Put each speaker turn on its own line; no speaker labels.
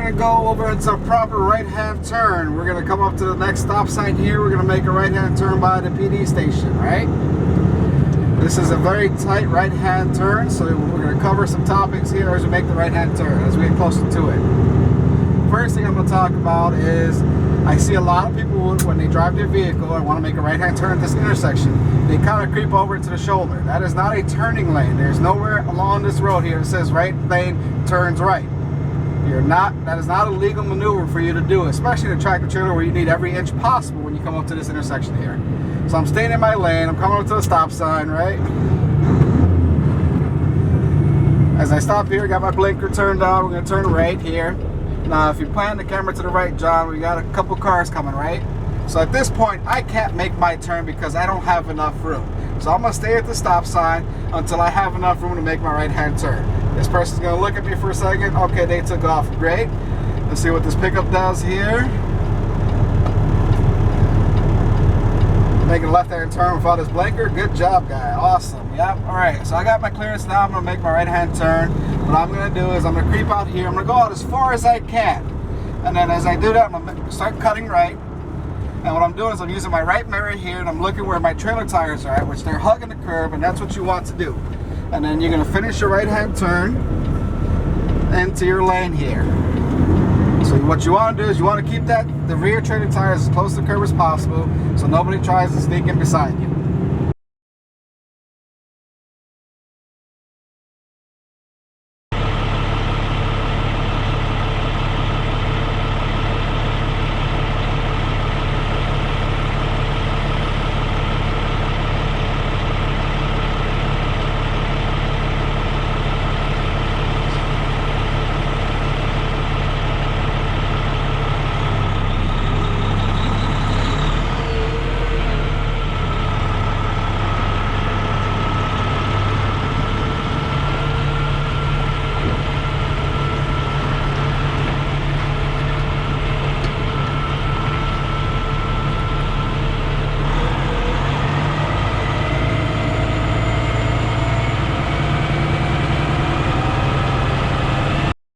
going to go over into a proper right-hand turn. We're going to come up to the next stop sign here. We're going to make a right-hand turn by the PD station, right? This is a very tight right-hand turn, so we're going to cover some topics here as we make the right-hand turn, as we get closer to it. First thing I'm going to talk about is I see a lot of people when they drive their vehicle and want to make a right-hand turn at this intersection, they kind of creep over to the shoulder. That is not a turning lane. There's nowhere along this road here that says right lane turns right. That is not a legal maneuver for you to do, especially in a tractor trailer where you need every inch possible when you come up to this intersection here. So I'm staying in my lane, I'm coming up to the stop sign, right? As I stop here, got my blinker turned on, we're gonna turn right here. Now, if you plan the camera to the right, John, we got a couple cars coming, right? So at this point, I can't make my turn because I don't have enough room. So I'm gonna stay at the stop sign until I have enough room to make my right-hand turn. This person's gonna look at me for a second. Okay, they took off, great. Let's see what this pickup does here. Making a left-hand turn without his blinker. Good job, guy, awesome, yep. All right, so I got my clearance now. I'm gonna make my right-hand turn. What I'm gonna do is I'm gonna creep out here. I'm gonna go out as far as I can. And then as I do that, I'm gonna start cutting right. And what I'm doing is I'm using my right mirror here and I'm looking where my trailer tires are at, which they're hugging the curb, and that's what you want to do. And then you're gonna finish your right-hand turn into your lane here. So what you want to do is you want to keep the rear trailer tires as close to the curb as possible so nobody tries to sneak in beside you.